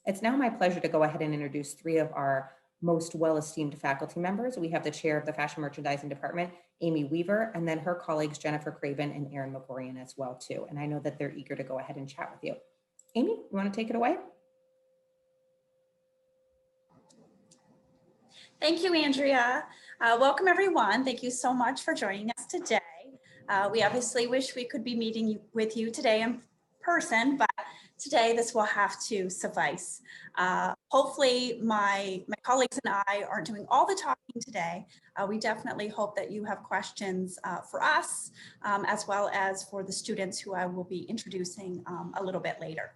It's now my pleasure to go ahead and introduce three of our most well-esteemed faculty members. We have the chair of the Fashion Merchandising Department, Amy Weaver, and then her colleagues, Jennifer Craven and Erin McGorian as well too. And I know that they're eager to go ahead and chat with you. Amy, you want to take it away? Thank you, Andrea. Welcome, everyone. Thank you so much for joining us today. We obviously wish we could be meeting with you today in person, but today this will have to suffice. Hopefully my colleagues and I aren't doing all the talking today. We definitely hope that you have questions for us, as well as for the students who I will be introducing a little bit later.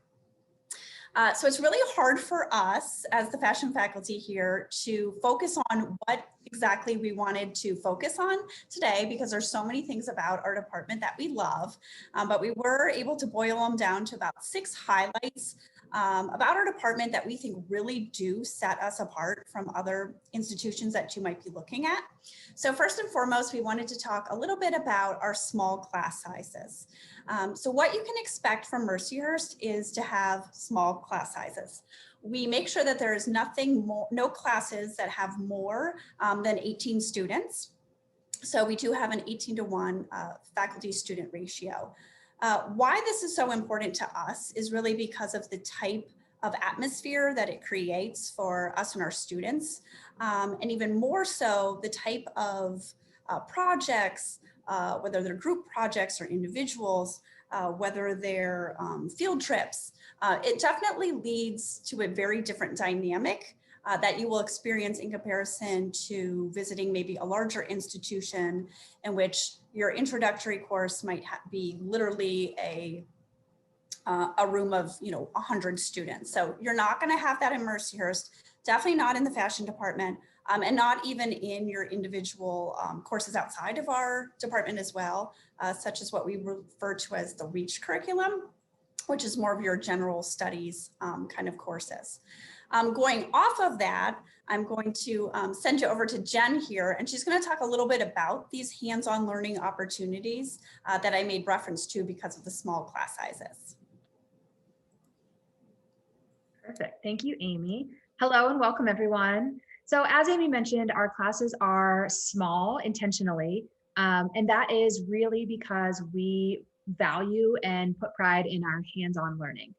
So it's really hard for us as the fashion faculty here to focus on what exactly we wanted to focus on today, because there's so many things about our department that we love, but we were able to boil them down to about 6 highlights about our department that we think really do set us apart from other institutions that you might be looking at. So first and foremost, we wanted to talk a little bit about our small class sizes. So what you can expect from Mercyhurst is to have small class sizes. We make sure that there is no classes that have more than 18 students. So we do have an 18-to-1 faculty student ratio. Why this is so important to us is really because of the type of atmosphere that it creates for us and our students, and even more so the type of projects, whether they're group projects or individuals, whether they're field trips. It definitely leads to a very different dynamic that you will experience in comparison to visiting maybe a larger institution in which your introductory course might be literally a room of 100 students. So you're not going to have that in Mercyhurst, definitely not in the fashion department, and not even in your individual courses outside of our department as well, such as what we refer to as the REACH curriculum, which is more of your general studies kind of courses. Going off of that, I'm going to send you over to Jen here, and she's going to talk a little bit about these hands-on learning opportunities that I made reference to because of the small class sizes. Perfect. Thank you, Amy. Hello and welcome, everyone. So as Amy mentioned, our classes are small intentionally, and that is really because we value and put pride in our hands-on learning.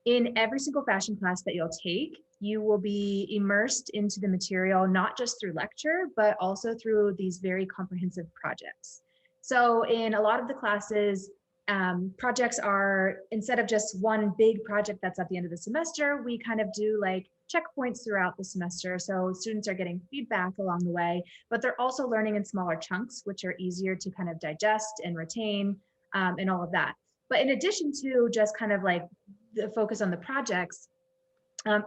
In every single fashion class that you'll take, you will be immersed into the material, not just through lecture, but also through these very comprehensive projects. So in a lot of the classes, projects are, instead of just one big project that's at the end of the semester, we kind of do like checkpoints throughout the semester. So students are getting feedback along the way, but they're also learning in smaller chunks, which are easier to kind of digest and retain, and all of that. But in addition to just kind of like the focus on the projects,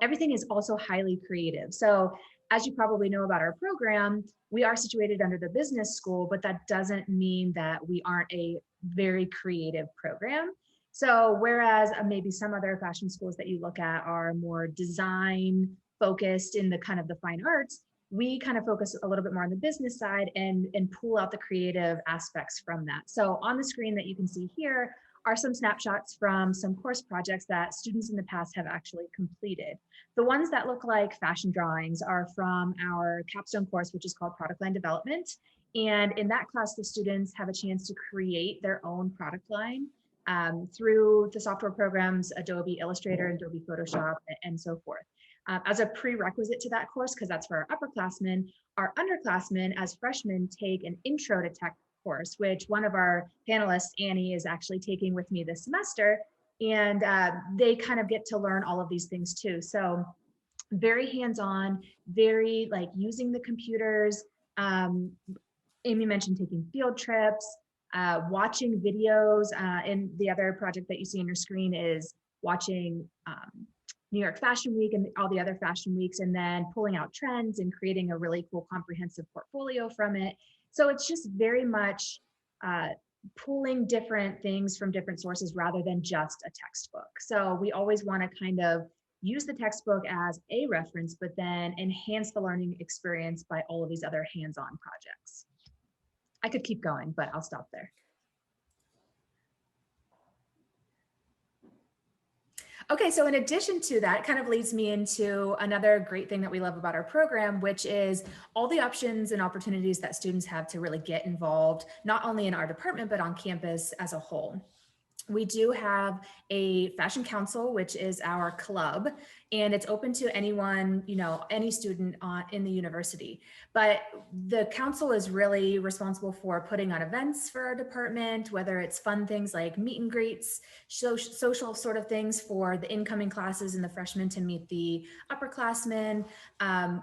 everything is also highly creative. So as you probably know about our program, we are situated under the business school, but that doesn't mean that we aren't a very creative program. So whereas maybe some other fashion schools that you look at are more design focused in the kind of the fine arts, we kind of focus a little bit more on the business side and pull out the creative aspects from that. So on the screen that you can see here are some snapshots from some course projects that students in the past have actually completed. The ones that look like fashion drawings are from our capstone course, which is called Product Line Development. And in that class, the students have a chance to create their own product line through the software programs, Adobe Illustrator, Adobe Photoshop, and so forth. As a prerequisite to that course, because that's for our upperclassmen, our underclassmen as freshmen take an Intro to Tech course, which one of our panelists, Annie, is actually taking with me this semester. And they kind of get to learn all of these things too. So very hands-on, very like using the computers. Amy mentioned taking field trips, watching videos, and the other project that you see on your screen is watching New York Fashion Week and all the other fashion weeks, and then pulling out trends and creating a really cool comprehensive portfolio from it. So it's just very much pulling different things from different sources rather than just a textbook. So we always want to kind of use the textbook as a reference, but then enhance the learning experience by all of these other hands-on projects. I could keep going, but I'll stop there. Okay, so in addition to that, it kind of leads me into another great thing that we love about our program, which is all the options and opportunities that students have to really get involved, not only in our department, but on campus as a whole. We do have a fashion council, which is our club, and it's open to anyone, any student in the university. But the council is really responsible for putting on events for our department, whether it's fun things like meet and greets, social sort of things for the incoming classes and the freshmen to meet the upperclassmen.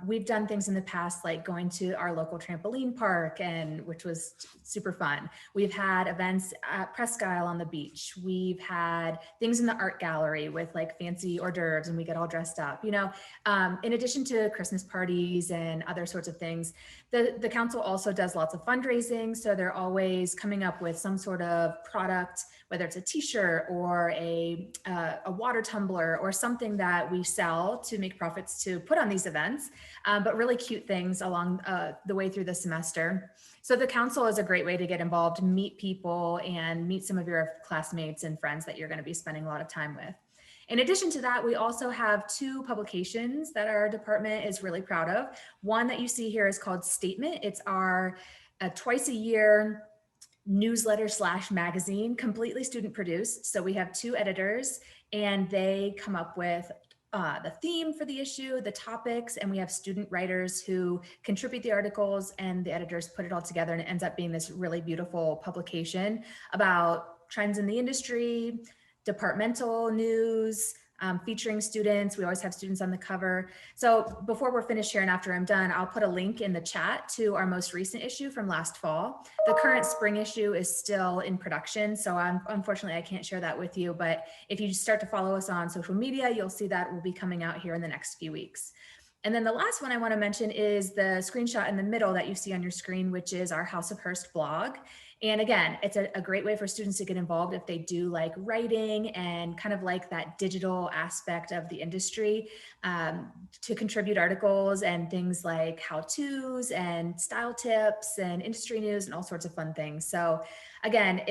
We've done things in the past like going to our local trampoline park, which was super fun. We've had events at Presque Isle on the beach. We've had things in the art gallery with like fancy hors d'oeuvres and we get all dressed up, in addition to Christmas parties and other sorts of things. The council also does lots of fundraising. So they're always coming up with some sort of product, whether it's a t-shirt or a water tumbler or something that we sell to make profits to put on these events, but really cute things along the way through the semester. So the council is a great way to get involved, meet people, and meet some of your classmates and friends that you're going to be spending a lot of time with. In addition to that, we also have 2 publications that our department is really proud of. One that you see here is called Statement. It's our twice a year newsletter / magazine, completely student produced. So we have 2 editors and they come up with the theme for the issue, the topics, and we have student writers who contribute the articles and the editors put it all together, and it ends up being this really beautiful publication about trends in the industry, departmental news, featuring students. We always have students on the cover. So before we're finished here and after I'm done, I'll put a link in the chat to our most recent issue from last fall. The current spring issue is still in production, so unfortunately I can't share that with you, but if you start to follow us on social media, you'll see that will be coming out here in the next few weeks. And then the last one I want to mention is the screenshot in the middle that you see on your screen, which is our House of Hearst blog. And again, it's a great way for students to get involved if they do like writing and kind of like that digital aspect of the industry, to contribute articles and things like how-tos and style tips and industry news and all sorts of fun things. So again,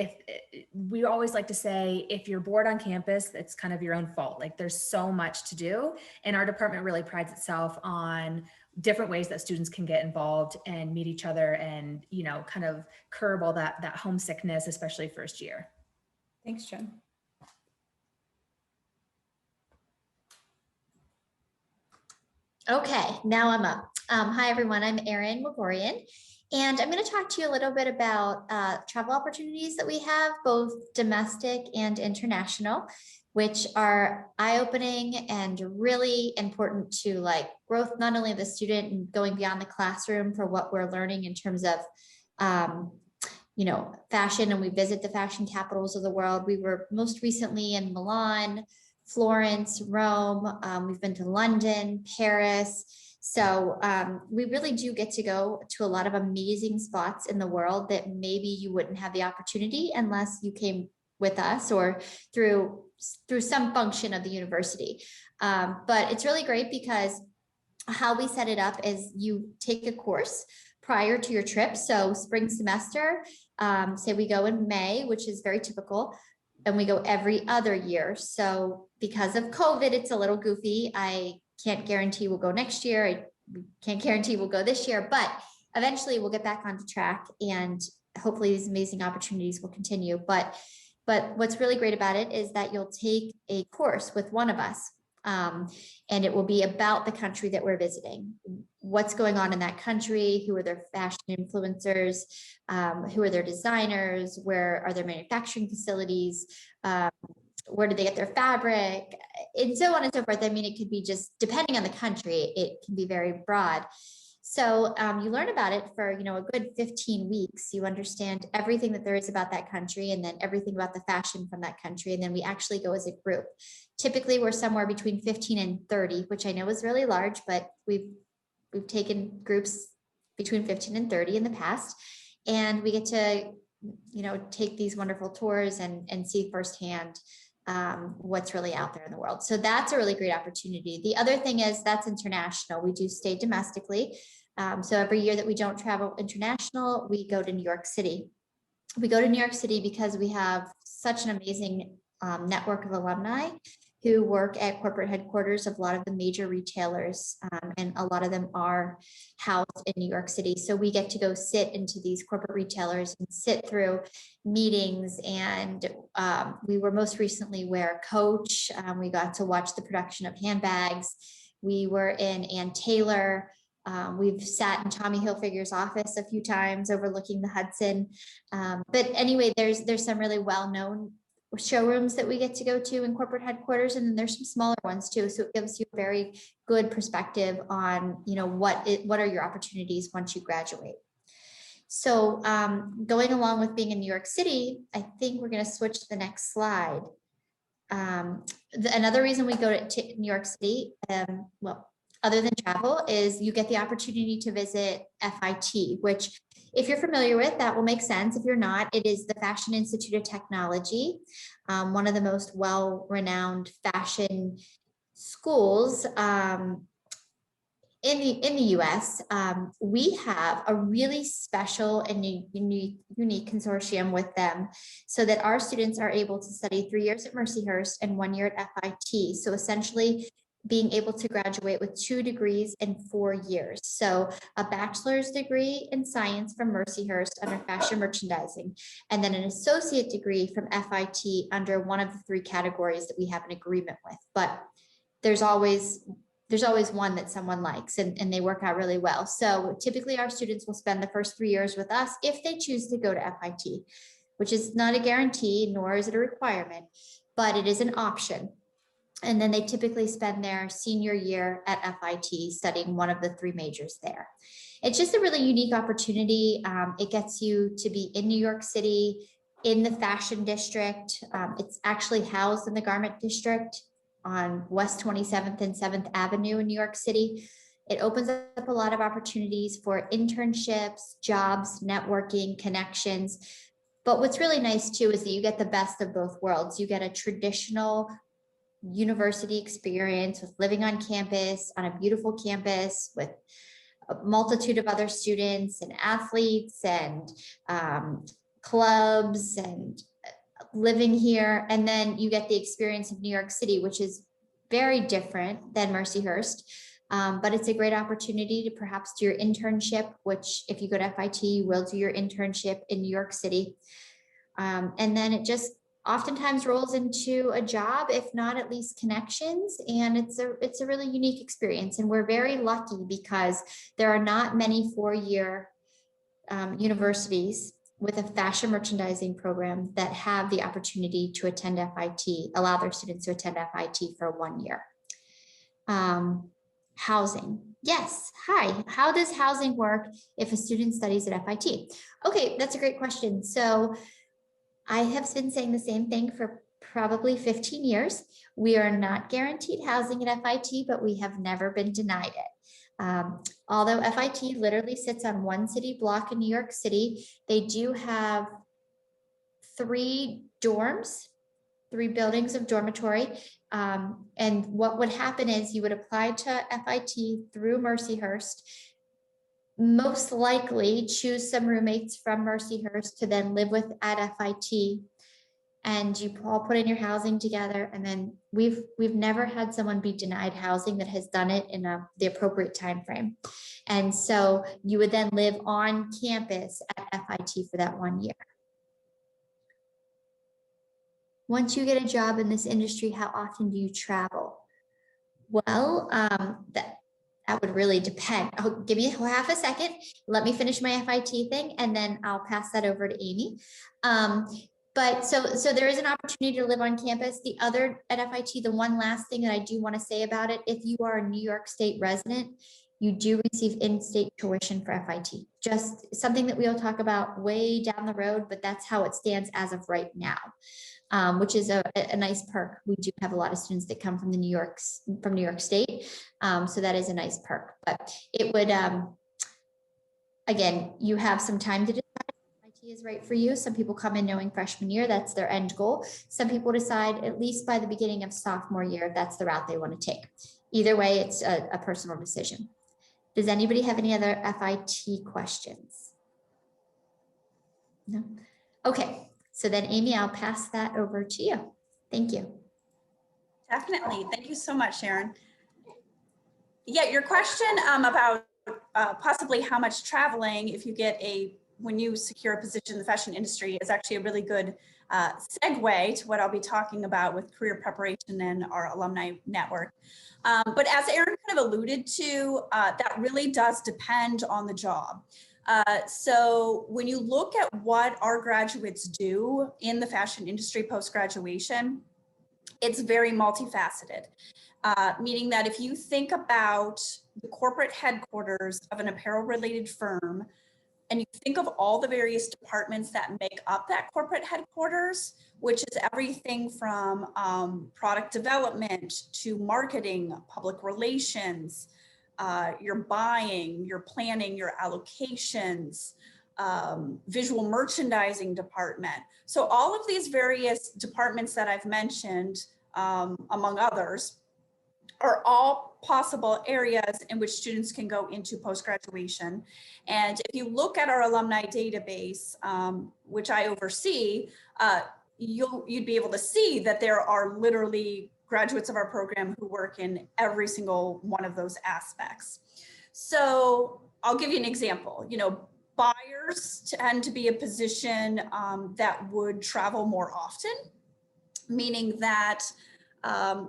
we always like to say, if you're bored on campus, it's kind of your own fault. Like there's so much to do, and our department really prides itself on different ways that students can get involved and meet each other and, kind of curb all that homesickness, especially first year. Thanks, Jen. Okay, now I'm up. Hi, everyone. I'm Erin Magorian, and I'm going to talk to you a little bit about travel opportunities that we have, both domestic and international, which are eye-opening and really important to like growth, not only of the student and going beyond the classroom for what we're learning in terms of, fashion, and we visit the fashion capitals of the world. We were most recently in Milan, Florence, Rome. We've been to London, Paris. So we really do get to go to a lot of amazing spots in the world that maybe you wouldn't have the opportunity unless you came with us or through some function of the university. But it's really great because how we set it up is you take a course prior to your trip. So spring semester, say we go in May, which is very typical, and we go every other year. So because of COVID, it's a little goofy. I can't guarantee we'll go next year. I can't guarantee we'll go this year, but eventually we'll get back onto track and hopefully these amazing opportunities will continue. But what's really great about it is that you'll take a course with one of us, and it will be about the country that we're visiting. What's going on in that country? Who are their fashion influencers? Who are their designers? Where are their manufacturing facilities? Where do they get their fabric? And so on and so forth. I mean, it could be just, depending on the country, it can be very broad. So you learn about it for, a good 15 weeks. You understand everything that there is about that country and then everything about the fashion from that country. And then we actually go as a group. Typically, we're somewhere between 15 and 30, which I know is really large, but we've taken groups between 15 and 30 in the past. And we get to, take these wonderful tours and see firsthand what's really out there in the world. So that's a really great opportunity. The other thing is that's international. We do stay domestically. So every year that we don't travel international, we go to New York City. We go to New York City because we have such an amazing network of alumni who work at corporate headquarters of a lot of the major retailers, and a lot of them are housed in New York City. So we get to go sit into these corporate retailers and sit through meetings. And we were most recently where Coach, we got to watch the production of handbags. We were in Ann Taylor. We've sat in Tommy Hilfiger's office a few times overlooking the Hudson. But anyway, there's some really well-known showrooms that we get to go to in corporate headquarters, and then there's some smaller ones too. So it gives you a very good perspective on, what are your opportunities once you graduate. So going along with being in New York City, I think we're going to switch to the next slide. Another reason we go to New York City, other than travel, is you get the opportunity to visit FIT, which, if you're familiar with, that will make sense. If you're not, it is the Fashion Institute of Technology, one of the most well-renowned fashion schools in the US. We have a really special and unique consortium with them, so that our students are able to study 3 years at Mercyhurst and 1 year at FIT. So essentially, being able to graduate with 2 degrees in 4 years. So a bachelor's degree in science from Mercyhurst under fashion merchandising, and then an associate degree from FIT under one of the 3 categories that we have an agreement with. But there's always one that someone likes, and they work out really well. So typically our students will spend the first 3 years with us if they choose to go to FIT, which is not a guarantee, nor is it a requirement, but it is an option. And then they typically spend their senior year at FIT studying one of the 3 majors there. It's just a really unique opportunity. It gets you to be in New York City, in the fashion district. It's actually housed in the garment district on West 27th and 7th Avenue in New York City. It opens up a lot of opportunities for internships, jobs, networking, connections. But what's really nice too is that you get the best of both worlds. You get a traditional university experience with living on campus, on a beautiful campus with a multitude of other students and athletes and clubs and living here. And then you get the experience of New York City, which is very different than Mercyhurst. But it's a great opportunity to perhaps do your internship, which if you go to FIT, you will do your internship in New York City. And then it just oftentimes rolls into a job, if not at least connections. And it's a really unique experience. And we're very lucky because there are not many 4-year universities with a fashion merchandising program that have the opportunity to attend FIT, allow their students to attend FIT for 1 year. Housing. Yes. Hi. How does housing work if a student studies at FIT? Okay, that's a great question. So I have been saying the same thing for probably 15 years. We are not guaranteed housing at FIT, but we have never been denied it. Although FIT literally sits on one city block in New York City, they do have 3 dorms, 3 buildings of dormitory. And what would happen is you would apply to FIT through Mercyhurst, most likely choose some roommates from Mercyhurst to then live with at FIT, and you all put in your housing together. And then we've never had someone be denied housing that has done it in the appropriate time frame. And so you would then live on campus at FIT for that 1 year. Once you get a job in this industry, how often do you travel? Well, that would really depend. Oh, give me half a second. Let me finish my FIT thing, and then I'll pass that over to Amy. But so there is an opportunity to live on campus. The other at FIT, the one last thing that I do want to say about it, if you are a New York State resident, you do receive in-state tuition for FIT. Just something that we'll talk about way down the road, but that's how it stands as of right now. Which is a nice perk. We do have a lot of students that come from New York State. So that is a nice perk, but it would, again, you have some time to decide if IT is right for you. Some people come in knowing freshman year, that's their end goal. Some people decide at least by the beginning of sophomore year, that's the route they want to take. Either way, it's a personal decision. Does anybody have any other FIT questions? No? Okay. So then, Amy, I'll pass that over to you. Thank you. Definitely. Thank you so much, Sharon. Yeah, your question about possibly how much traveling if you get when you secure a position in the fashion industry is actually a really good segue to what I'll be talking about with career preparation and our alumni network. But as Erin kind of alluded to, that really does depend on the job. So when you look at what our graduates do in the fashion industry post-graduation, it's very multifaceted. Meaning that if you think about the corporate headquarters of an apparel related firm, and you think of all the various departments that make up that corporate headquarters, which is everything from product development to marketing, public relations, your buying, your planning, your allocations, visual merchandising department. So all of these various departments that I've mentioned, among others, are all possible areas in which students can go into post-graduation. And if you look at our alumni database, which I oversee, you'd be able to see that there are literally graduates of our program who work in every single one of those aspects. So I'll give you an example. Buyers tend to be a position that would travel more often, meaning that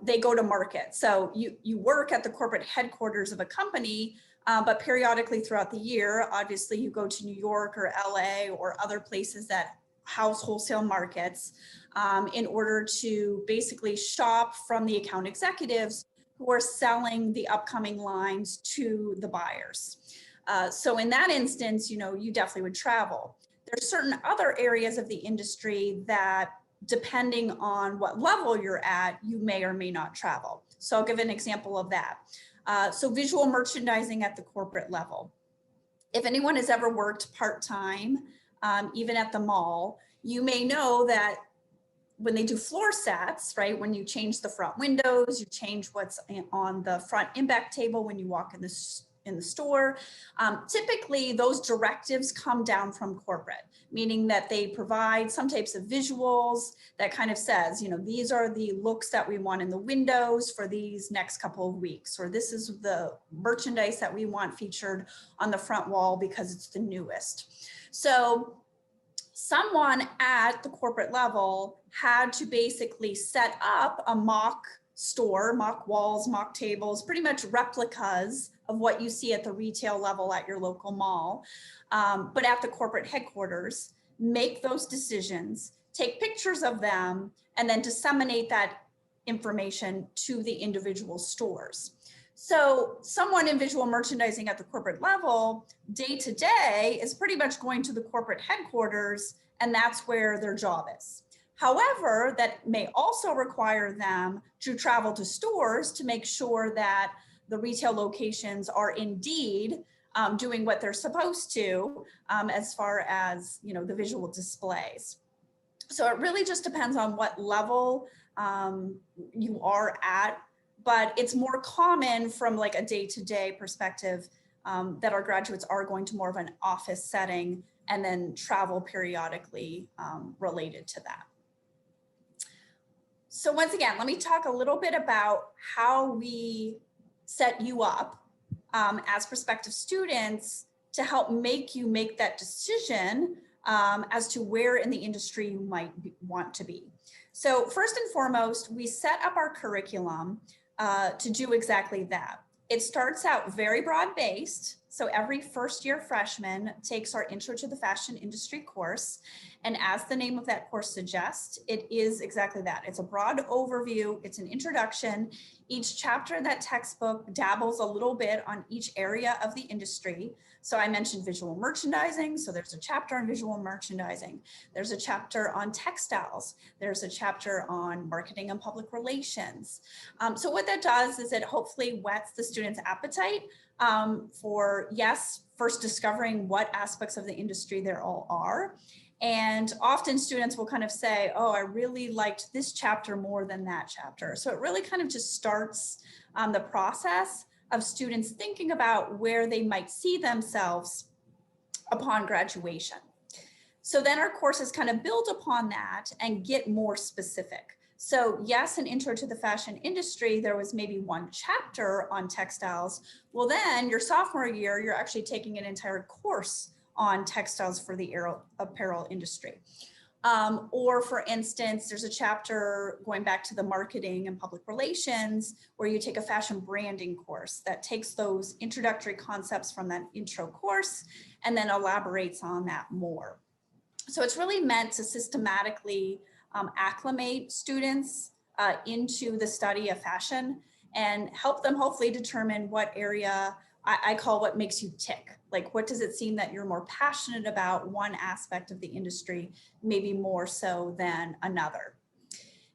they go to market. So you work at the corporate headquarters of a company, but periodically throughout the year, obviously you go to New York or LA or other places that house wholesale markets in order to basically shop from the account executives who are selling the upcoming lines to the buyers. So in that instance, you definitely would travel. There's certain other areas of the industry that, depending on what level you're at, you may or may not travel. So I'll give an example of that. So visual merchandising at the corporate level. If anyone has ever worked part-time, even at the mall, you may know that when they do floor sets, right, when you change the front windows, you change what's on the front impact table when you walk in the store, typically those directives come down from corporate, meaning that they provide some types of visuals that kind of says, these are the looks that we want in the windows for these next couple of weeks, or this is the merchandise that we want featured on the front wall because it's the newest. So someone at the corporate level had to basically set up a mock store, mock walls, mock tables, pretty much replicas of what you see at the retail level at your local mall, but at the corporate headquarters, make those decisions, take pictures of them, and then disseminate that information to the individual stores. So someone in visual merchandising at the corporate level, day to day, is pretty much going to the corporate headquarters, and that's where their job is. However, that may also require them to travel to stores to make sure that the retail locations are indeed doing what they're supposed to as far as the visual displays. So it really just depends on what level you are at, but it's more common from like a day-to-day perspective that our graduates are going to more of an office setting and then travel periodically related to that. So once again, let me talk a little bit about how we set you up as prospective students to help make you make that decision as to where in the industry you might want to be. So first and foremost, we set up our curriculum to do exactly that. It starts out very broad-based. So every first-year freshman takes our Intro to the Fashion Industry course. And as the name of that course suggests, it is exactly that. It's a broad overview. It's an introduction. Each chapter in that textbook dabbles a little bit on each area of the industry. So I mentioned visual merchandising. So there's a chapter on visual merchandising. There's a chapter on textiles. There's a chapter on marketing and public relations. So what that does is it hopefully whets the student's appetite for, yes, first discovering what aspects of the industry there all are. And often students will kind of say, oh, I really liked this chapter more than that chapter. So it really kind of just starts the process of students thinking about where they might see themselves upon graduation. So then our courses kind of build upon that and get more specific. So yes, an intro to the fashion industry, there was maybe one chapter on textiles. Well, then your sophomore year, you're actually taking an entire course on textiles for the apparel industry. Or for instance, there's a chapter going back to the marketing and public relations where you take a fashion branding course that takes those introductory concepts from that intro course and then elaborates on that more. So it's really meant to systematically acclimate students into the study of fashion and help them hopefully determine what area I call what makes you tick. Like, what does it seem that you're more passionate about one aspect of the industry, maybe more so than another?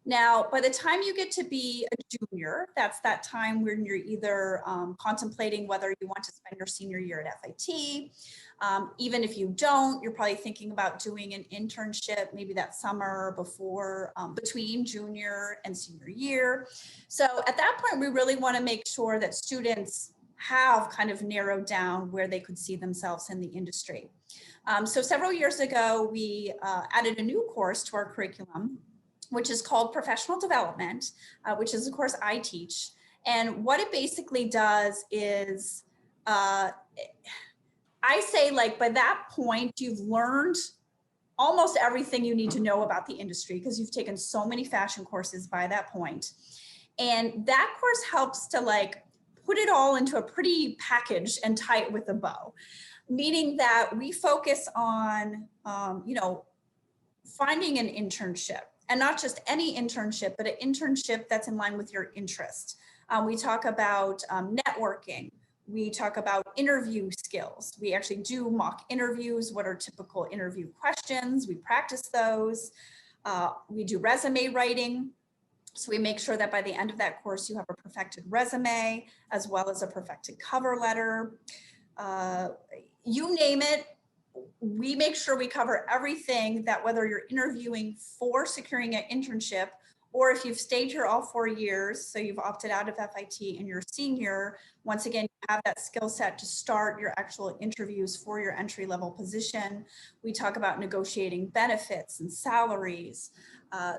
Now, by the time you get to be a junior, that's that time when you're either contemplating whether you want to spend your senior year at FIT. Even if you don't, you're probably thinking about doing an internship, maybe that summer before, between junior and senior year. So at that point, we really want to make sure that students have kind of narrowed down where they could see themselves in the industry. So several years ago, we added a new course to our curriculum, which is called Professional Development, which is a course I teach. And what it basically does is, I say, like, by that point, you've learned almost everything you need to know about the industry because you've taken so many fashion courses by that point. And that course helps to like put it all into a pretty package and tie it with a bow, meaning that we focus on, you know, finding an internship, and not just any internship, but an internship that's in line with your interest. We talk about networking. We talk about interview skills. We actually do mock interviews. What are typical interview questions? We practice those. We do resume writing. So we make sure that by the end of that course, you have a perfected resume, as well as a perfected cover letter. You name it, we make sure we cover everything that whether you're interviewing for securing an internship, or if you've stayed here all 4 years, so you've opted out of FIT and you're a senior, once again, you have that skill set to start your actual interviews for your entry-level position. We talk about negotiating benefits and salaries.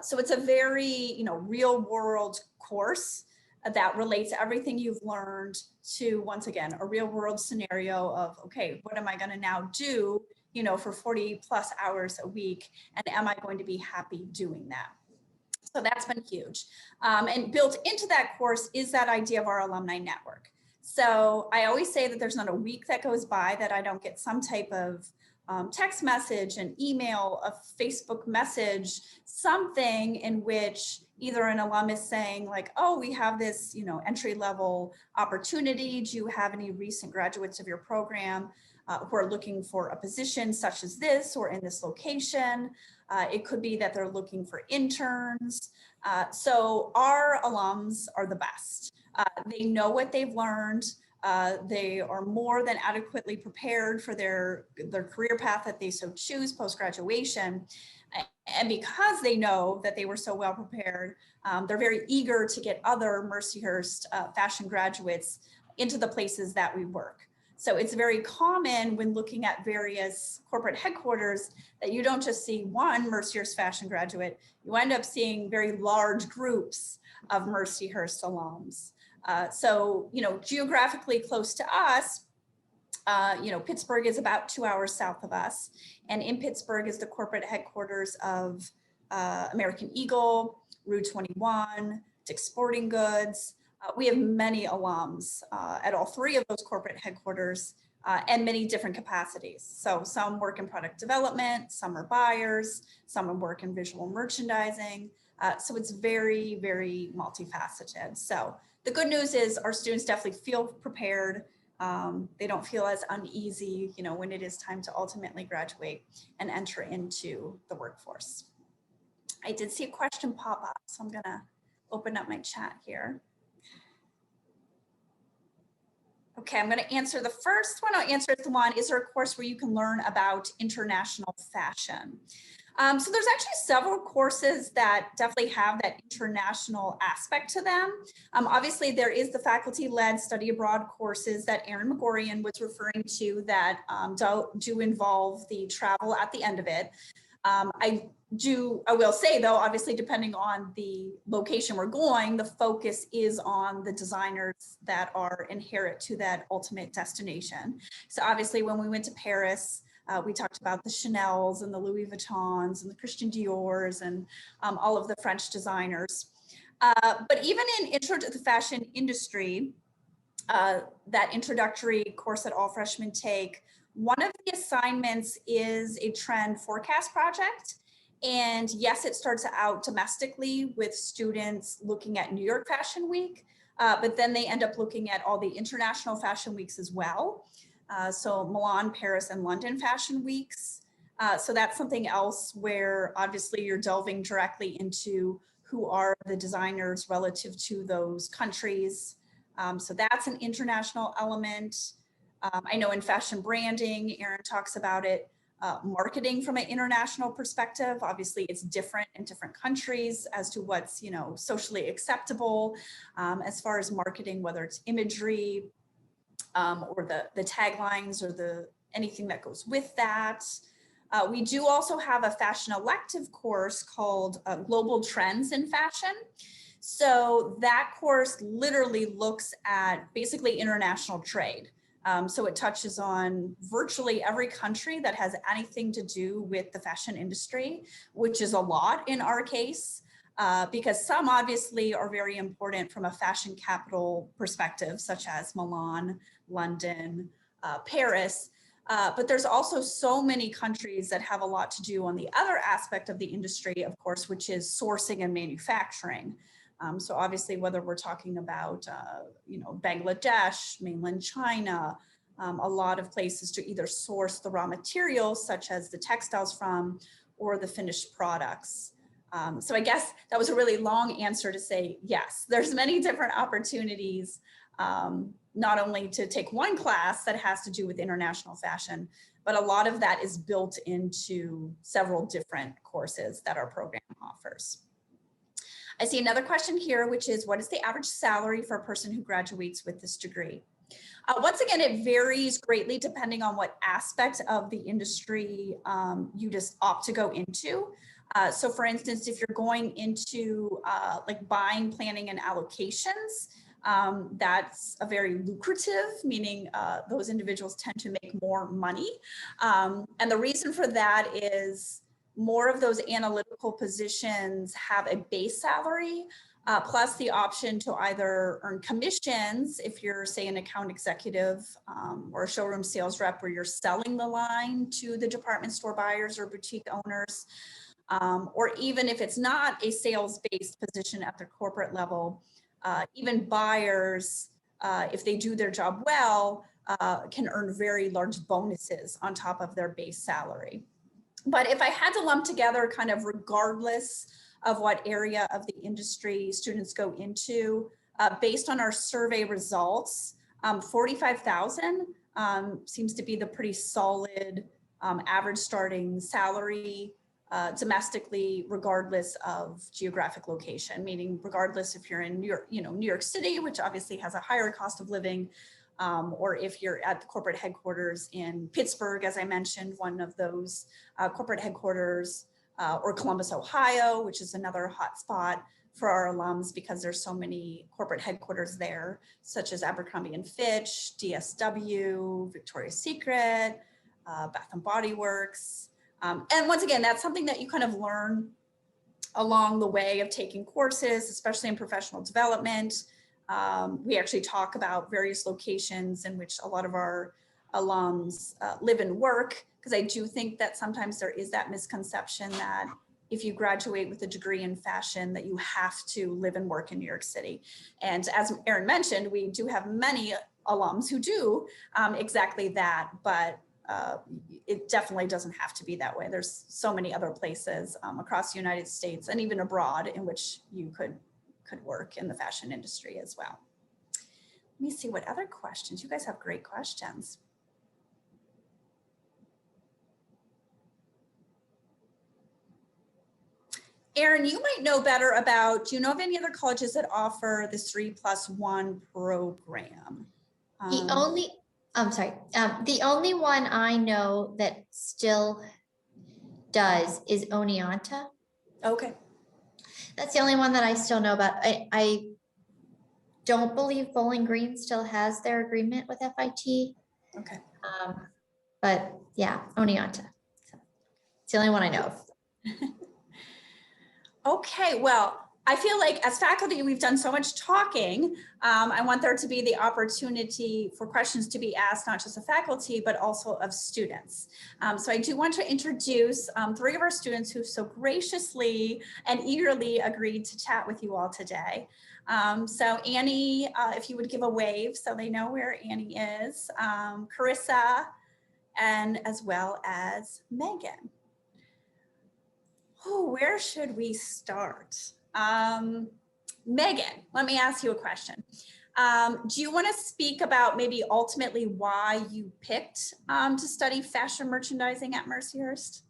So it's a very, you know, real-world course that relates everything you've learned to, once again, a real-world scenario of, okay, what am I going to now do, you know, for 40 plus hours a week, and am I going to be happy doing that? So that's been huge. And built into that course is that idea of our alumni network. So I always say that there's not a week that goes by that I don't get some type of text message, an email, a Facebook message, something in which either an alum is saying like, oh, we have this, you know, entry-level opportunity. Do you have any recent graduates of your program who are looking for a position such as this or in this location? It could be that they're looking for interns. So our alums are the best. They know what they've learned. They are more than adequately prepared for their career path that they so choose post-graduation. And because they know that they were so well prepared, they're very eager to get other Mercyhurst fashion graduates into the places that we work. So it's very common when looking at various corporate headquarters that you don't just see one Mercyhurst fashion graduate, you end up seeing very large groups of Mercyhurst alums. So, you know, geographically close to us, you know, Pittsburgh is about 2 hours south of us. And in Pittsburgh is the corporate headquarters of American Eagle, Route 21, Dick's Sporting Goods. We have many alums at all three of those corporate headquarters and many different capacities. So some work in product development, some are buyers, some work in visual merchandising. So it's very, very multifaceted. So the good news is our students definitely feel prepared. They don't feel as uneasy, you know, when it is time to ultimately graduate and enter into the workforce. I did see a question pop up, so I'm gonna open up my chat here. Okay, I'm going to answer the first one. I'll answer the one, is there a course where you can learn about international fashion? So there's actually several courses that definitely have that international aspect to them. Obviously, there is the faculty-led study abroad courses that Erin McGorian was referring to that do involve the travel at the end of it. I will say though, obviously depending on the location we're going, the focus is on the designers that are inherent to that ultimate destination. So obviously when we went to Paris, we talked about the Chanels and the Louis Vuittons and the Christian Dior's and all of the French designers. But even in Intro to the Fashion Industry, that introductory course that all freshmen take, one of the assignments is a trend forecast project. And yes, it starts out domestically with students looking at New York Fashion Week, but then they end up looking at all the international fashion weeks as well. So Milan, Paris, and London Fashion Weeks. So that's something else where obviously you're delving directly into who are the designers relative to those countries. So that's an international element. I know in fashion branding, Erin talks about it, marketing from an international perspective. Obviously, it's different in different countries as to what's, socially acceptable as far as marketing, whether it's imagery or the taglines or anything that goes with that. We do also have a fashion elective course called Global Trends in Fashion. So that course literally looks at basically international trade. So it touches on virtually every country that has anything to do with the fashion industry, which is a lot in our case, because some obviously are very important from a fashion capital perspective, such as Milan, London, Paris. But there's also so many countries that have a lot to do on the other aspect of the industry, of course, which is sourcing and manufacturing. So obviously, whether we're talking about, Bangladesh, mainland China, a lot of places to either source the raw materials, such as the textiles from, or the finished products. So I guess that was a really long answer to say, yes, there's many different opportunities, not only to take one class that has to do with international fashion, but a lot of that is built into several different courses that our program offers. I see another question here, which is, what is the average salary for a person who graduates with this degree? Once again, it varies greatly depending on what aspect of the industry you just opt to go into. So for instance, if you're going into like buying, planning, and allocations, that's a very lucrative, meaning those individuals tend to make more money. And the reason for that is more of those analytical positions have a base salary, plus the option to either earn commissions if you're, say, an account executive or a showroom sales rep where you're selling the line to the department store buyers or boutique owners, or even if it's not a sales-based position at the corporate level, even buyers, if they do their job well, can earn very large bonuses on top of their base salary. But if I had to lump together kind of regardless of what area of the industry students go into, based on our survey results, 45,000 seems to be the pretty solid average starting salary domestically, regardless of geographic location, meaning regardless if you're in New York City, which obviously has a higher cost of living, or if you're at the corporate headquarters in Pittsburgh, as I mentioned, one of those corporate headquarters, or Columbus, Ohio, which is another hot spot for our alums because there's so many corporate headquarters there, such as Abercrombie and Fitch, DSW, Victoria's Secret, Bath and Body Works. And once again, that's something that you kind of learn along the way of taking courses, especially in professional development. We actually talk about various locations in which a lot of our alums live and work, because I do think that sometimes there is that misconception that if you graduate with a degree in fashion that you have to live and work in New York City. And as Erin mentioned, we do have many alums who do exactly that, but it definitely doesn't have to be that way. There's so many other places across the United States and even abroad in which you could work in the fashion industry as well. Let me see what other questions. You guys have great questions. Erin, you might know better about, do you know of any other colleges that offer this 3+1 program? The only one I know that still does is Oneonta. Okay. That's the only one that I still know about. I don't believe Bowling Green still has their agreement with FIT. Okay. But yeah, Oneonta. So it's the only one I know of. Okay, well, I feel like as faculty, we've done so much talking. I want there to be the opportunity for questions to be asked, not just of faculty, but also of students. So I do want to introduce 3 of our students who so graciously and eagerly agreed to chat with you all today. So Annie, if you would give a wave so they know where Annie is, Carissa, and as well as Megan. Oh, where should we start? Megan, let me ask you a question. Do you want to speak about maybe ultimately why you picked to study fashion merchandising at Mercyhurst?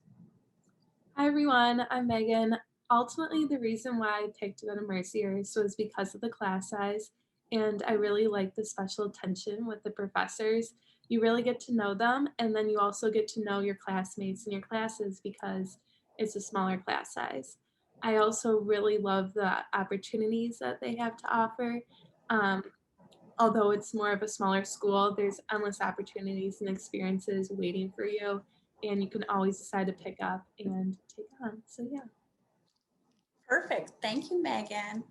Hi everyone, I'm Megan. Ultimately, the reason why I picked to go to Mercyhurst was because of the class size, and I really like the special attention with the professors. You really get to know them, and then you also get to know your classmates and your classes because it's a smaller class size. I also really love the opportunities that they have to offer. Although it's more of a smaller school, there's endless opportunities and experiences waiting for you, and you can always decide to pick up and take on. So yeah. Perfect. Thank you, Megan.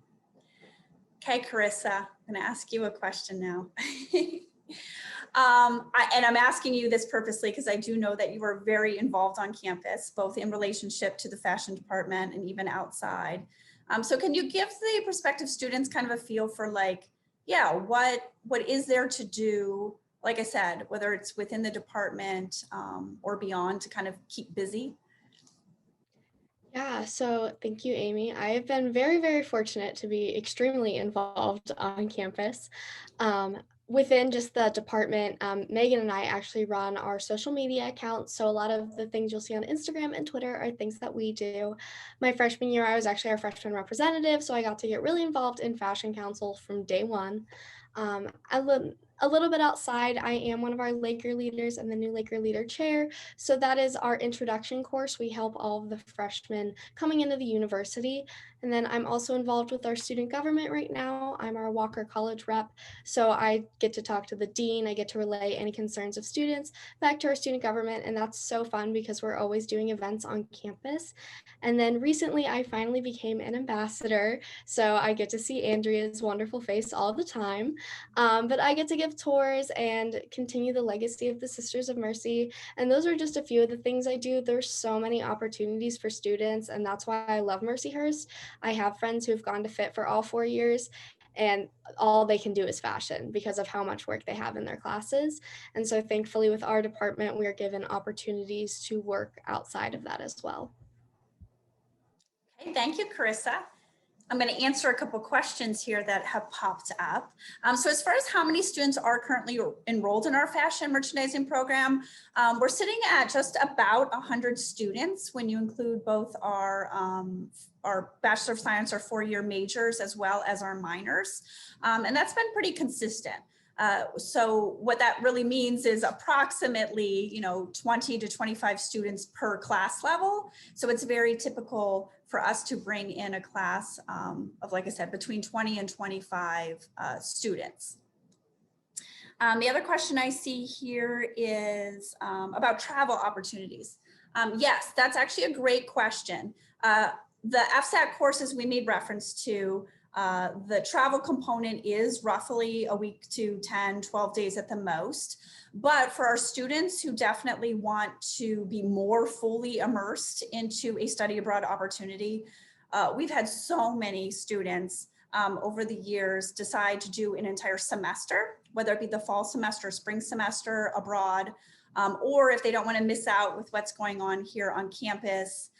Okay, Carissa, I'm going to ask you a question now. And I'm asking you this purposely because I do know that you are very involved on campus, both in relationship to the fashion department and even outside. So can you give the prospective students kind of a feel for like, yeah, what is there to do, like I said, whether it's within the department or beyond to kind of keep busy? Yeah, so thank you, Amy. I have been very, very fortunate to be extremely involved on campus. Within just the department, Megan and I actually run our social media accounts. So a lot of the things you'll see on Instagram and Twitter are things that we do. My freshman year, I was actually our freshman representative, so I got to get really involved in Fashion Council from day one. A little bit outside, I am one of our Laker leaders and the new Laker leader chair. So that is our introduction course. We help all of the freshmen coming into the university. And then I'm also involved with our student government right now. I'm our Walker College rep. So I get to talk to the dean. I get to relay any concerns of students back to our student government. And that's so fun because we're always doing events on campus. And then recently I finally became an ambassador. So I get to see Andrea's wonderful face all the time. But I get to give tours and continue the legacy of the Sisters of Mercy. And those are just a few of the things I do. There's so many opportunities for students, and that's why I love Mercyhurst. I have friends who've gone to FIT for all 4 years, and all they can do is fashion because of how much work they have in their classes. And so thankfully with our department, we are given opportunities to work outside of that as well. Okay, thank you, Carissa. I'm going to answer a couple questions here that have popped up. So as far as how many students are currently enrolled in our fashion merchandising program, we're sitting at just about 100 students when you include both our Bachelor of Science or 4-year majors as well as our minors. And that's been pretty consistent. So what that really means is approximately, 20 to 25 students per class level. So it's very typical for us to bring in a class of, like I said, between 20 and 25 students. The other question I see here is about travel opportunities. Yes, that's actually a great question. The FSAT courses we made reference to, the travel component is roughly a week to 10, 12 days at the most. But for our students who definitely want to be more fully immersed into a study abroad opportunity, we've had so many students over the years decide to do an entire semester, whether it be the fall semester, spring semester abroad, or if they don't want to miss out with what's going on here on campus,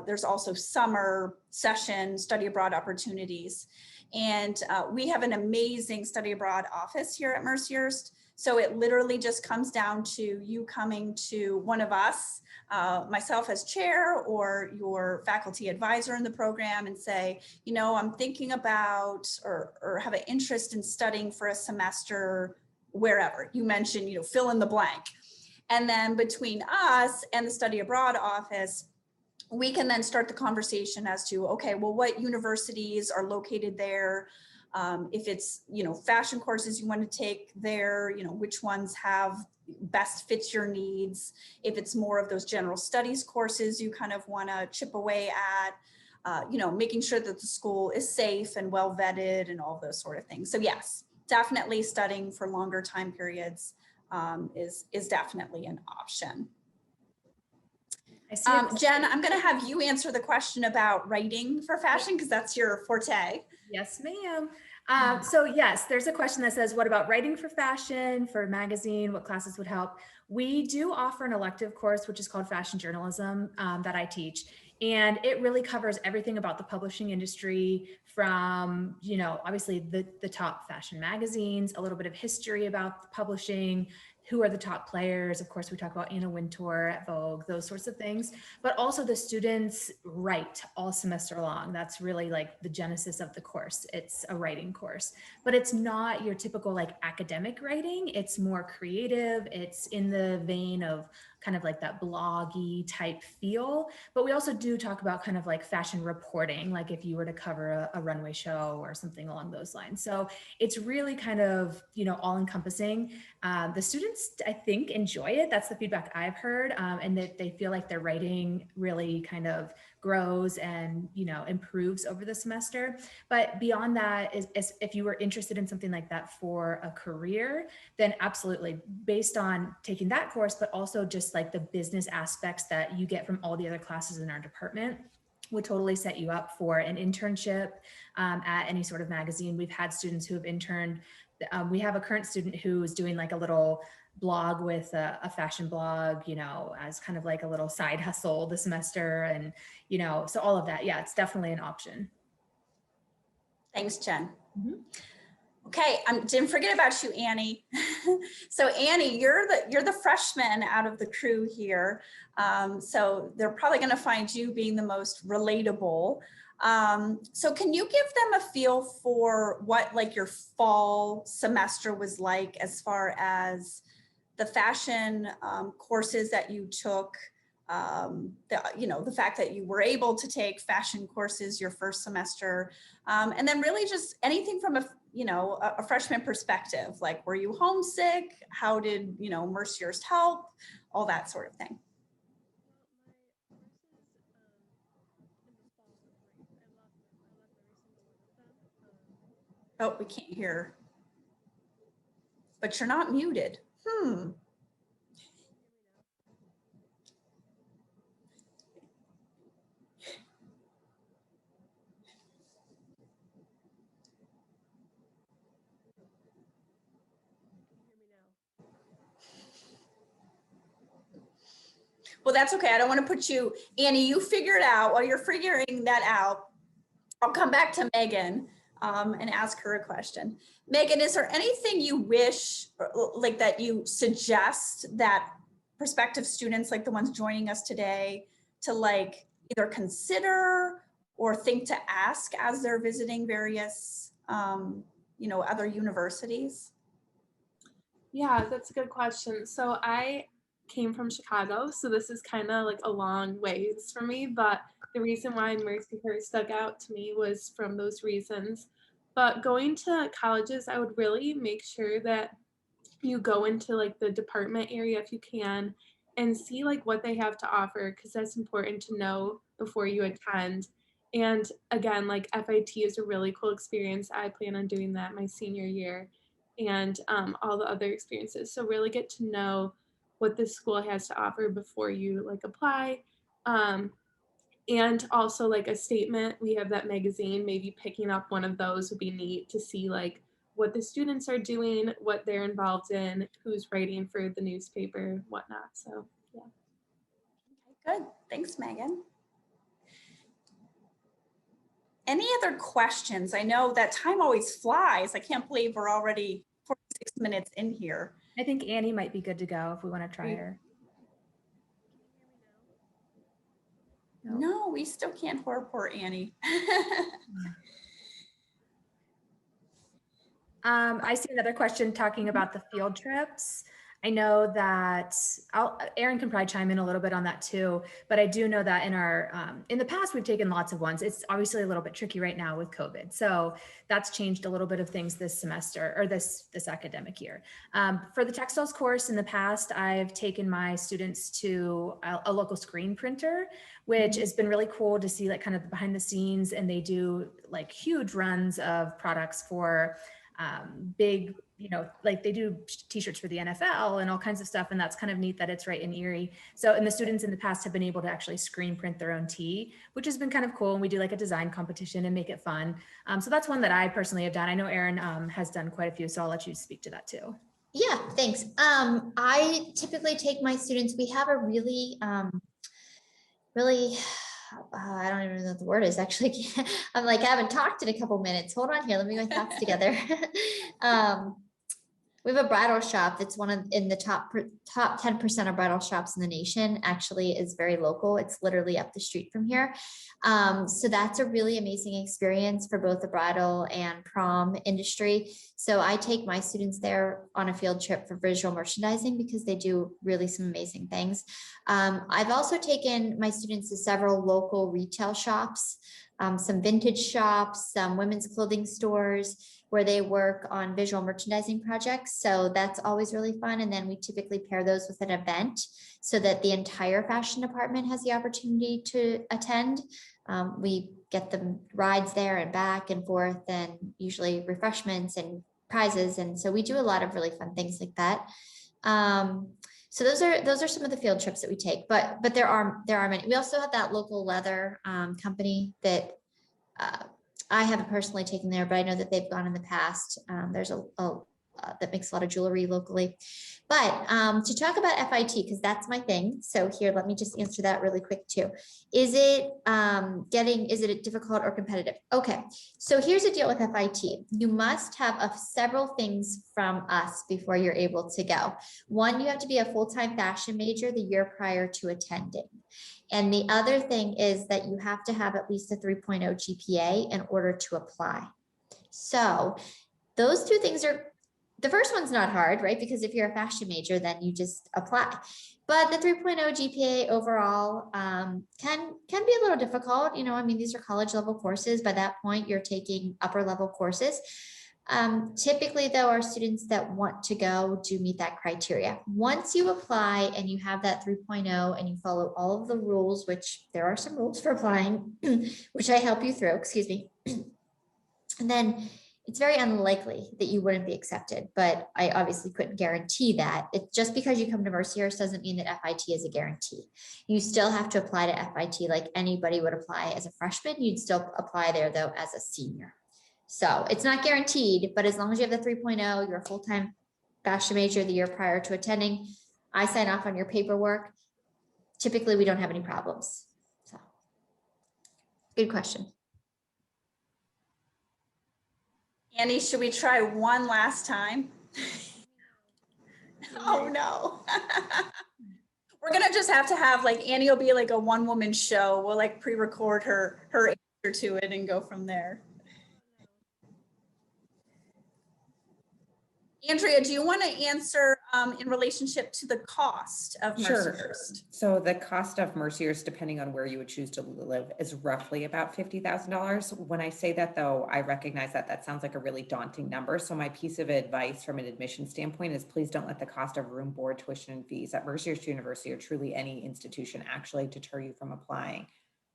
there's also summer session study abroad opportunities. And we have an amazing study abroad office here at Mercyhurst. So it literally just comes down to you coming to one of us, myself as chair or your faculty advisor in the program, and say, I'm thinking about or have an interest in studying for a semester wherever. You mentioned, fill in the blank. And then between us and the study abroad office, we can then start the conversation as to, okay, well, what universities are located there? If it's, fashion courses you want to take there, which ones have best fits your needs. If it's more of those general studies courses you kind of want to chip away at, making sure that the school is safe and well vetted and all those sort of things. So yes, definitely studying for longer time periods is definitely an option. I see it. Jen, I'm going to have you answer the question about writing for fashion because that's your forte. Yes, ma'am. So yes, there's a question that says, what about writing for fashion, for magazine, what classes would help? We do offer an elective course, which is called fashion journalism, that I teach. And it really covers everything about the publishing industry from, obviously the top fashion magazines, a little bit of history about the publishing, who are the top players. Of course, we talk about Anna Wintour at Vogue, those sorts of things, but also the students write all semester long. That's really like the genesis of the course. It's a writing course, but it's not your typical like academic writing. It's more creative. It's in the vein of kind of like that bloggy type feel, but we also do talk about kind of like fashion reporting, like if you were to cover a runway show or something along those lines. So it's really kind of, all encompassing. The students, I think, enjoy it. That's the feedback I've heard, and that they feel like their writing really kind of grows and, improves over the semester. But beyond that, is if you were interested in something like that for a career, then absolutely, based on taking that course, but also just like the business aspects that you get from all the other classes in our department, would totally set you up for an internship at any sort of magazine. We've had students who have interned. We have a current student who is doing like a little blog with a fashion blog, as kind of like a little side hustle this semester. And, so all of that, yeah, it's definitely an option. Thanks, Jen. Mm-hmm. Okay, didn't forget about you, Annie. So Annie, you're the freshman out of the crew here. So they're probably going to find you being the most relatable. So can you give them a feel for what like your fall semester was like as far as the fashion courses that you took, the fact that you were able to take fashion courses your first semester, and then really just anything from a freshman perspective, like were you homesick? How did, Mercyhurst help? All that sort of thing. Oh, we can't hear. But you're not muted. Well, that's okay. I don't want to put you, Annie, you figure it out. While you're figuring that out, I'll come back to Megan and ask her a question. Megan, is there anything you wish, like that you suggest that prospective students, like the ones joining us today, to like either consider or think to ask as they're visiting various, other universities? Yeah, that's a good question. So I came from Chicago, so this is kind of like a long ways for me, but the reason why Mercyhurst stuck out to me was from those reasons. But going to colleges, I would really make sure that you go into like the department area if you can and see like what they have to offer, because that's important to know before you attend. And again, like FIT is a really cool experience. I plan on doing that my senior year, and all the other experiences. So really get to know what the school has to offer before you like apply. And also like a statement, we have that magazine, maybe picking up one of those would be neat to see like what the students are doing, what they're involved in, who's writing for the newspaper, whatnot. So yeah. Good, thanks, Megan. Any other questions? I know that time always flies. I can't believe we're already 46 minutes in here. I think Annie might be good to go if we want to try her. No, we still can't hear poor Annie. I see another question talking about the field trips. I know that Aaron can probably chime in a little bit on that too, but I do know that in the past, we've taken lots of ones. It's obviously a little bit tricky right now with COVID. So that's changed a little bit of things this semester or this academic year. For the textiles course in the past, I've taken my students to a local screen printer, which has been really cool to see like kind of behind the scenes, and they do like huge runs of products for big, like they do t-shirts for the NFL and all kinds of stuff. And that's kind of neat that it's right in Erie. So, and the students in the past have been able to actually screen print their own tee, which has been kind of cool. And we do like a design competition and make it fun. So that's one that I personally have done. I know Aaron has done quite a few, so I'll let you speak to that too. Yeah, thanks. I typically take my students, we have a really, I don't even know what the word is actually. I'm like, I haven't talked in a couple minutes. Hold on here. Let me get my thoughts together. We have a bridal shop that's in the top 10% of bridal shops in the nation. Actually is very local. It's literally up the street from here. So that's a really amazing experience for both the bridal and prom industry. So I take my students there on a field trip for visual merchandising because they do really some amazing things. I've also taken my students to several local retail shops, some vintage shops, some women's clothing stores, where they work on visual merchandising projects. So that's always really fun. And then we typically pair those with an event so that the entire fashion department has the opportunity to attend. We get them rides there and back and forth, and usually refreshments and prizes. And so we do a lot of really fun things like that. So those are some of the field trips that we take, but there are many. We also have that local leather company that I haven't personally taken there, but I know that they've gone in the past. There's a that makes a lot of jewelry locally. But to talk about FIT, because that's my thing. So here, let me just answer that really quick too. Is it difficult or competitive? Okay, so here's the deal with FIT. You must have several things from us before you're able to go. One, you have to be a full-time fashion major the year prior to attending. And the other thing is that you have to have at least a 3.0 GPA in order to apply. So those two things the first one's not hard, right? Because if you're a fashion major, then you just apply. But the 3.0 GPA overall can be a little difficult. I mean, these are college level courses. By that point, you're taking upper level courses. Typically, though, our students that want to go do meet that criteria. Once you apply and you have that 3.0 and you follow all of the rules, which there are some rules for applying, which I help you through, excuse me. And then it's very unlikely that you wouldn't be accepted, but I obviously couldn't guarantee that. It's just because you come to Mercyhurst doesn't mean that FIT is a guarantee. You still have to apply to FIT like anybody would apply as a freshman. You'd still apply there though as a senior. So it's not guaranteed, but as long as you have the 3.0, you're a full-time fashion major the year prior to attending, I sign off on your paperwork. Typically, we don't have any problems. So good question. Annie, should we try one last time? Oh no. We're gonna just have to have like Annie will be like a one-woman show. We'll like pre-record her answer to it and go from there. Andrea, do you want to answer in relationship to the cost of Mercyhurst? So the cost of Mercyhurst, depending on where you would choose to live, is roughly about $50,000. When I say that, though, I recognize that sounds like a really daunting number. So my piece of advice from an admission standpoint is please don't let the cost of room, board, tuition, and fees at Mercyhurst University or truly any institution actually deter you from applying.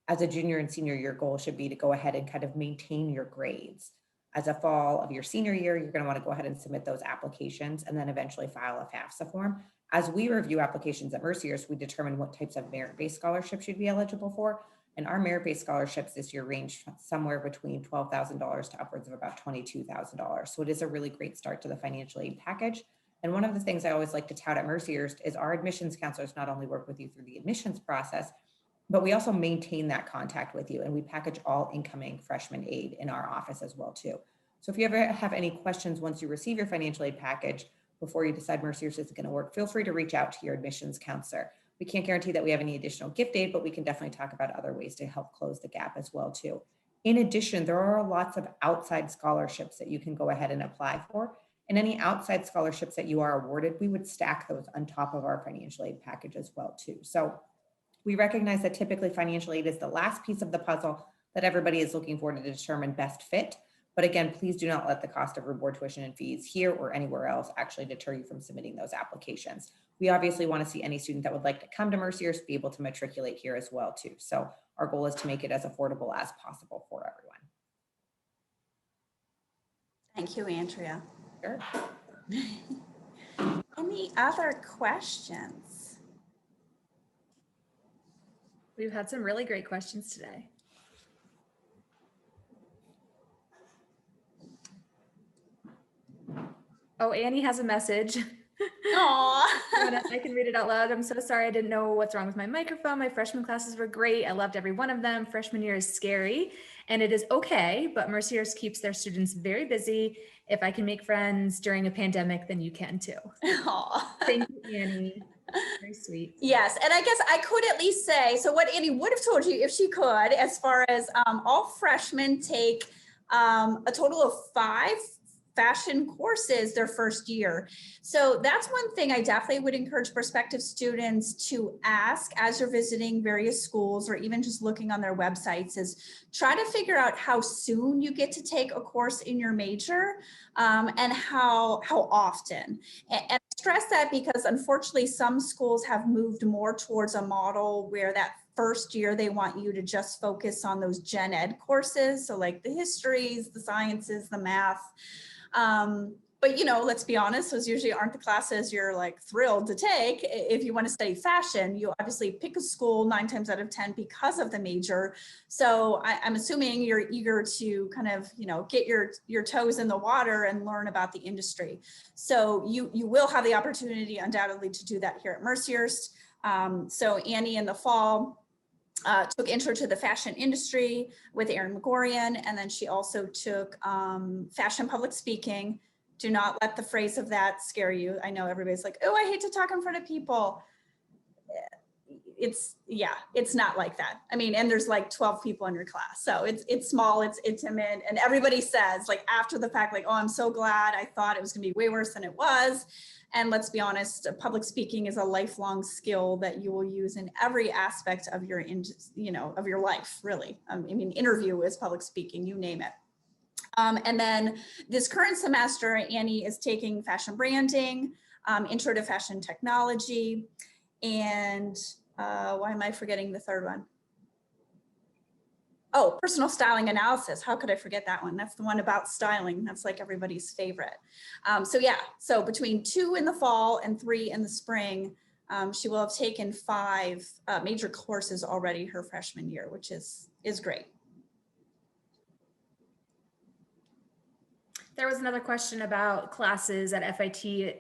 As a junior and senior, your goal should be to go ahead and kind of maintain your grades. As a fall of your senior year, you're going to want to go ahead and submit those applications and then eventually file a FAFSA form. As we review applications at Mercyhurst, we determine what types of merit-based scholarships you'd be eligible for. And our merit-based scholarships this year range somewhere between $12,000 to upwards of about $22,000. So it is a really great start to the financial aid package. And one of the things I always like to tout at Mercyhurst is our admissions counselors not only work with you through the admissions process, but we also maintain that contact with you, and we package all incoming freshman aid in our office as well too. So if you ever have any questions once you receive your financial aid package, before you decide Mercyhurst is going to work, feel free to reach out to your admissions counselor. We can't guarantee that we have any additional gift aid, but we can definitely talk about other ways to help close the gap as well too. In addition, there are lots of outside scholarships that you can go ahead and apply for. And any outside scholarships that you are awarded, we would stack those on top of our financial aid package as well too. So we recognize that typically financial aid is the last piece of the puzzle that everybody is looking for to determine best fit. But again, please do not let the cost of reward tuition and fees here or anywhere else actually deter you from submitting those applications. We obviously want to see any student that would like to come to Mercyhurst be able to matriculate here as well too. So our goal is to make it as affordable as possible for everyone. Thank you, Andrea. Sure. Any other questions? We've had some really great questions today. Oh, Annie has a message. Aw. I can read it out loud. I'm so sorry. I didn't know what's wrong with my microphone. My freshman classes were great. I loved every one of them. Freshman year is scary and it is okay, but Mercyhurst keeps their students very busy. If I can make friends during a pandemic, then you can too. Aw. Thank you, Annie. Very sweet. Yes, and I guess I could at least say, so what Annie would have told you if she could, as far as all freshmen take a total of 5 fashion courses their first year. So that's one thing I definitely would encourage prospective students to ask as you're visiting various schools or even just looking on their websites is try to figure out how soon you get to take a course in your major and how often. And stress that because unfortunately some schools have moved more towards a model where that first year they want you to just focus on those gen ed courses. So like the histories, the sciences, the math. But you know, let's be honest, those usually aren't the classes you're like thrilled to take. If you want to study fashion, you obviously pick a school 9 times out of 10 because of the major. So I'm assuming you're eager to kind of, you know, get your toes in the water and learn about the industry. So you will have the opportunity undoubtedly to do that here at Mercyhurst. So Annie in the fall took Intro to the Fashion Industry with Erin McGorian, and then she also took Fashion Public Speaking. Do not let the phrase of that scare you. I know everybody's like, oh, I hate to talk in front of people. It's not like that. I mean, and there's like 12 people in your class. So it's small, it's intimate, and everybody says like after the fact, like, oh, I'm so glad. I thought it was gonna be way worse than it was. And let's be honest, public speaking is a lifelong skill that you will use in every aspect of your, of your life, really. I mean, interview is public speaking, you name it. And then this current semester, Annie is taking fashion branding, intro to fashion technology, and why am I forgetting the third one? Oh, personal styling analysis. How could I forget that one? That's the one about styling. That's like everybody's favorite. So yeah, so between 2 in the fall and 3 in the spring, she will have taken 5 major courses already her freshman year, which is great. There was another question about classes at FIT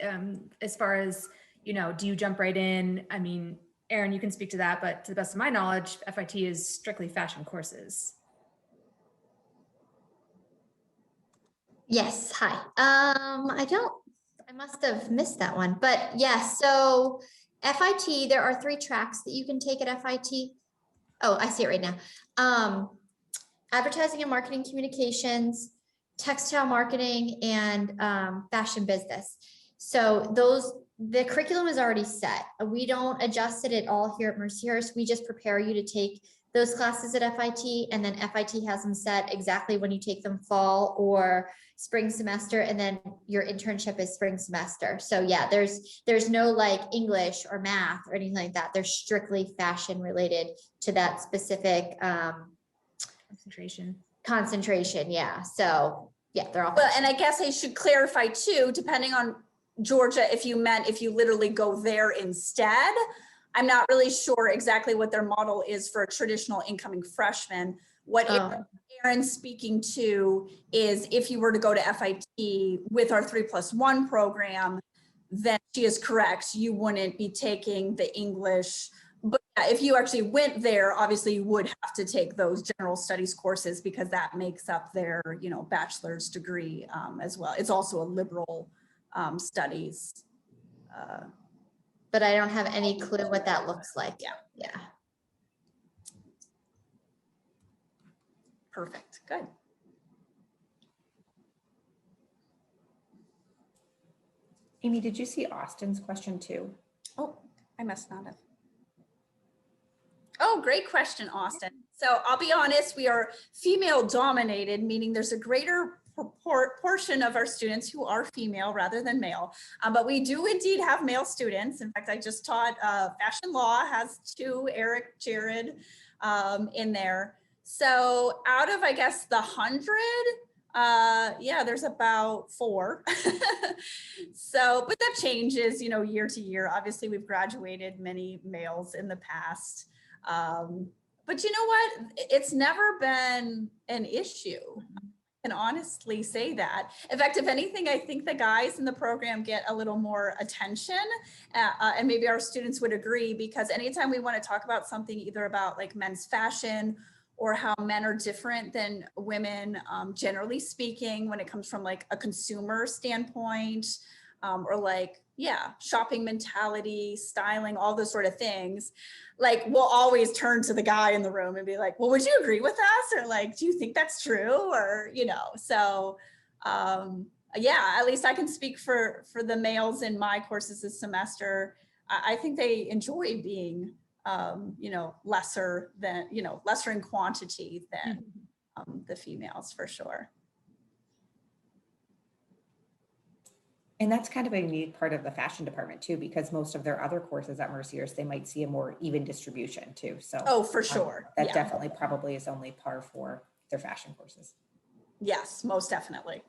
as far as, you know, do you jump right in? I mean, Erin, you can speak to that, but to the best of my knowledge, FIT is strictly fashion courses. Yes, hi. I must have missed that one, but yes, so FIT, there are 3 tracks that you can take at FIT. Oh, I see it right now. Advertising and marketing communications, textile marketing, and fashion business. So the curriculum is already set. We don't adjust it at all here at Mercyhurst. We just prepare you to take those classes at FIT, and then FIT has them set exactly when you take them fall or spring semester, and then your internship is spring semester. So yeah, there's no like English or math or anything like that. They're strictly fashion related to that specific concentration. Yeah. So yeah, they're all. Well, and I guess I should clarify too, depending on Georgia, if you literally go there instead. I'm not really sure exactly what their model is for a traditional incoming freshman. What Erin's speaking to is if you were to go to FIT with our 3+1 program, then she is correct. You wouldn't be taking the English, but if you actually went there, obviously you would have to take those general studies courses because that makes up their, bachelor's degree as well. It's also a liberal studies. But I don't have any clue what that looks like. Yeah. Perfect. Good. Amy, did you see Austin's question too? Oh, I must not have. Oh, great question, Austin. So I'll be honest, we are female dominated, meaning there's a greater portion of our students who are female rather than male. But we do indeed have male students. In fact, I just taught fashion law, has 2, Eric, Jared, in there. So out of, I guess, the 100, yeah, there's about 4. So, but that changes, you know, year to year. Obviously, we've graduated many males in the past. But you know what? It's never been an issue. I can honestly say that. In fact, if anything, I think the guys in the program get a little more attention, and maybe our students would agree, because anytime we want to talk about something, either about like men's fashion or how men are different than women, generally speaking, when it comes from like a consumer standpoint, or like, yeah, shopping mentality, styling, all those sort of things, like we'll always turn to the guy in the room and be like, well, would you agree with us? Or like, do you think that's true? Or, you know, so yeah, at least I can speak for the males in my courses this semester. I think they enjoy being, you know, lesser than, you know, lesser in quantity than the females for sure. And that's kind of a unique part of the fashion department too, because most of their other courses at Mercyhurst, they might see a more even distribution too. So oh, for sure. That Yeah. definitely probably is only par for their fashion courses. Yes, most definitely.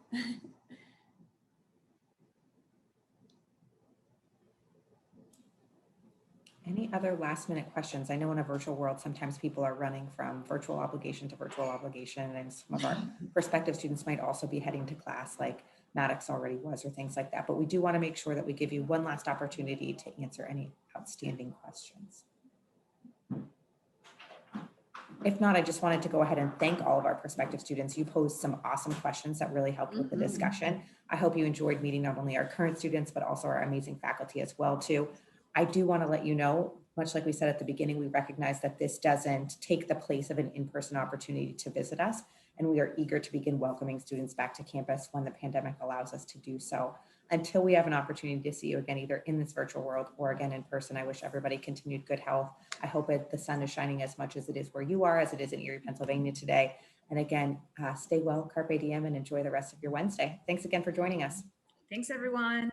Any other last minute questions? I know in a virtual world, sometimes people are running from virtual obligation to virtual obligation, and some of our prospective students might also be heading to class like Maddox already was, or things like that. But we do want to make sure that we give you one last opportunity to answer any outstanding questions. If not, I just wanted to go ahead and thank all of our prospective students. You posed some awesome questions that really helped with the discussion. I hope you enjoyed meeting not only our current students, but also our amazing faculty as well too. I do want to let you know, much like we said at the beginning, we recognize that this doesn't take the place of an in-person opportunity to visit us, and we are eager to begin welcoming students back to campus when the pandemic allows us to do so. Until we have an opportunity to see you again, either in this virtual world or again in person, I wish everybody continued good health. I hope the sun is shining as much as it is where you are, as it is in Erie, Pennsylvania today. And again, stay well, carpe diem, and enjoy the rest of your Wednesday. Thanks again for joining us. Thanks, everyone.